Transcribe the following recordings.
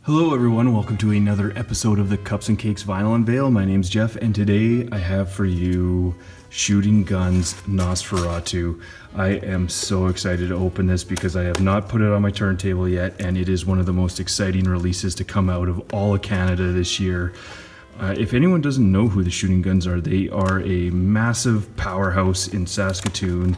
Hello everyone, welcome to another episode of the Cups and Cakes Vinyl Unveil. My name's Jeff and today I have for you Shooting Guns Nosferatu. I am so excited to open this because I have not put it on my turntable yet and it is one of the most exciting releases to come out of all of Canada this year. If anyone doesn't know who the Shooting Guns are, they are a massive powerhouse in Saskatoon.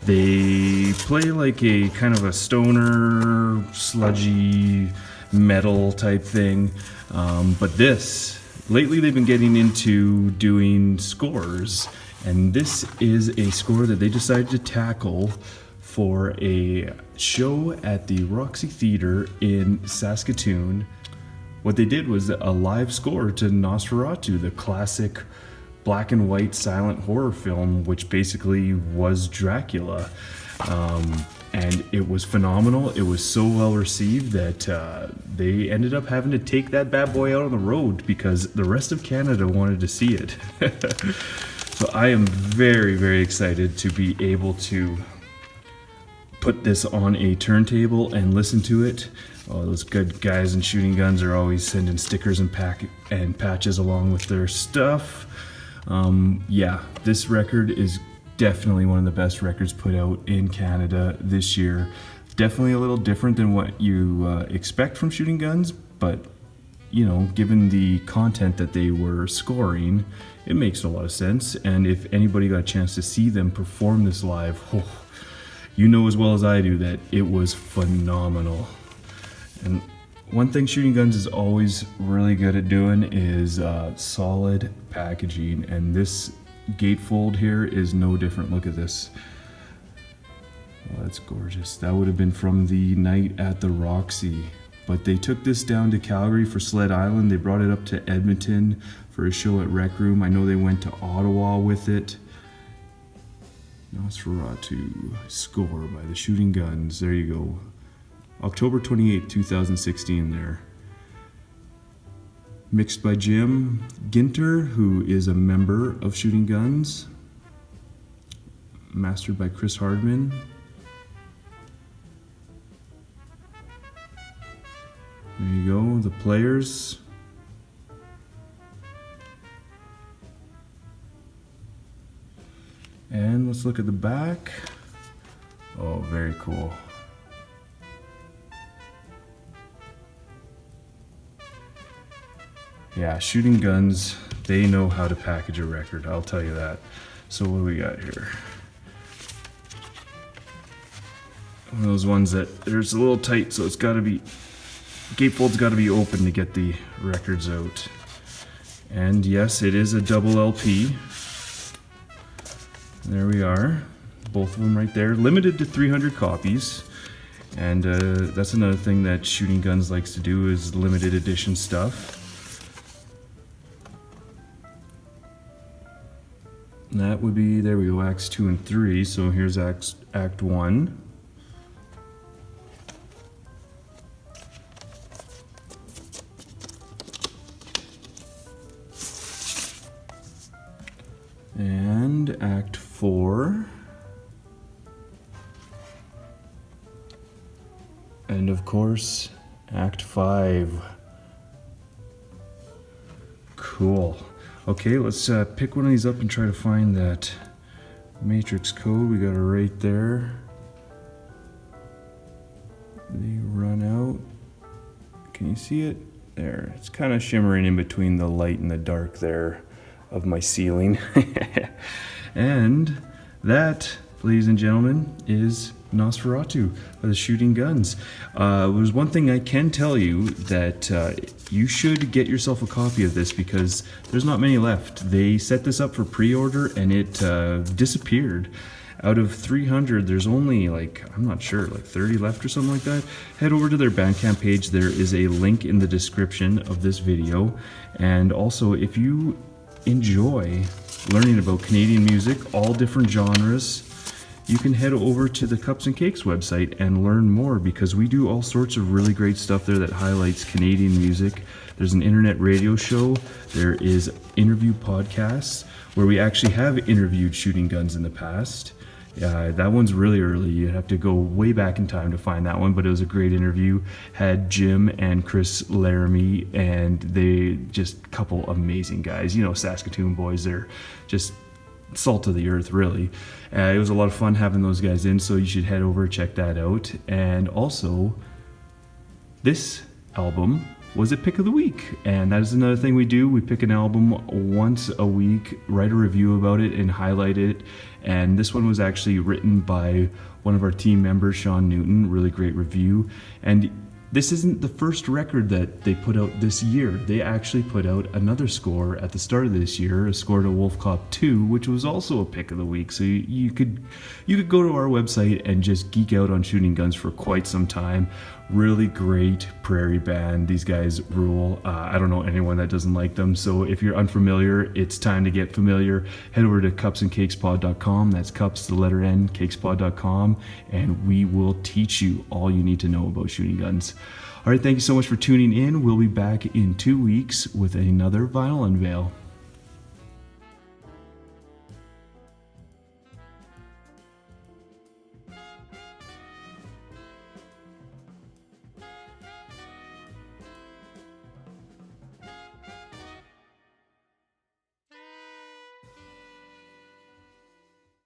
They play like a kind of a stoner, sludgy, metal type thing, but lately they've been getting into doing scores, and this is a score that they decided to tackle for a show at the Roxy Theatre in Saskatoon. What they did was a live score to Nosferatu, the classic black and white silent horror film, which basically was Dracula. And it was phenomenal. It was so well received that they ended up having to take that bad boy out on the road because the rest of Canada wanted to see it. So I am very, very excited to be able to put this on a turntable and listen to it. Oh, those good guys in Shooting Guns are always sending stickers and patches along with their stuff. Yeah, this record is definitely one of the best records put out in Canada this year. Definitely a little different than what you expect from Shooting Guns, but you know, given the content that they were scoring, it makes a lot of sense. And if anybody got a chance to see them perform this live, you know as well as I do that it was phenomenal. And one thing Shooting Guns is always really good at doing is solid packaging, and this gatefold here is no different. Look at this. Oh, that's gorgeous. That would have been from the night at the Roxy, but they took this down to Calgary for Sled Island. They brought it up to Edmonton for a show at Rec Room. I know they went to Ottawa with it. Nosferatu score by the Shooting Guns. There you go. October 28, 2016 there. Mixed by Jim Ginter, who is a member of Shooting Guns. Mastered by Chris Hardman. There you go, the players. And let's look at the back. Oh, very cool. Yeah, Shooting Guns, they know how to package a record, I'll tell you that. So what do we got here? One of those ones that there's a little tight, so it's gotta be, gatefold's gotta be open to get the records out. And yes, it is a double LP. There we are, both of them right there. Limited to 300 copies. And that's another thing that Shooting Guns likes to do is limited edition stuff. That would be, there we go, Acts 2 and 3. So here's Act 1. And Act 4. And of course, Act 5. Cool. Okay, let's pick one of these up and try to find that matrix code. We got it right there. They run out. Can you see it? There. It's kind of shimmering in between the light and the dark there of my ceiling. And that, ladies and gentlemen, is Nosferatu by the Shooting Guns. There's one thing I can tell you, that you should get yourself a copy of this because there's not many left. They set this up for pre-order and it disappeared. Out of 300, there's only like, I'm not sure, like 30 left or something like that. Head over to their Bandcamp page. There is a link in the description of this video. And also, if you enjoy learning about Canadian music, all different genres, you can head over to the Cups and Cakes website and learn more because we do all sorts of really great stuff there that highlights Canadian music. There's an internet radio show. There is interview podcasts where we actually have interviewed Shooting Guns in the past. That one's really early. You'd have to go way back in time to find that one, but it was a great interview. Had Jim and Chris Laramie, and they just couple amazing guys. You know, Saskatoon boys, they're just salt of the earth, really. It was a lot of fun having those guys in, so you should head over, check that out. And also, this album was a pick of the week, and that is another thing we do. We pick an album once a week, write a review about it, and highlight it. And this one was actually written by one of our team members, Sean Newton. Really great review. And this isn't the first record that they put out this year. They actually put out another score at the start of this year, a score to Wolf Cop 2, which was also a pick of the week. So you could go to our website and just geek out on shooting guns for quite some time. Really great prairie band. These guys rule. I don't know anyone that doesn't like them. So if you're unfamiliar, it's time to get familiar. Head over to cupsandcakespod.com. That's cups, the letter N, cakespod.com, and we will teach you all you need to know about shooting guns. All right, thank you so much for tuning in. We'll be back in 2 weeks with another Vinyl Unveil.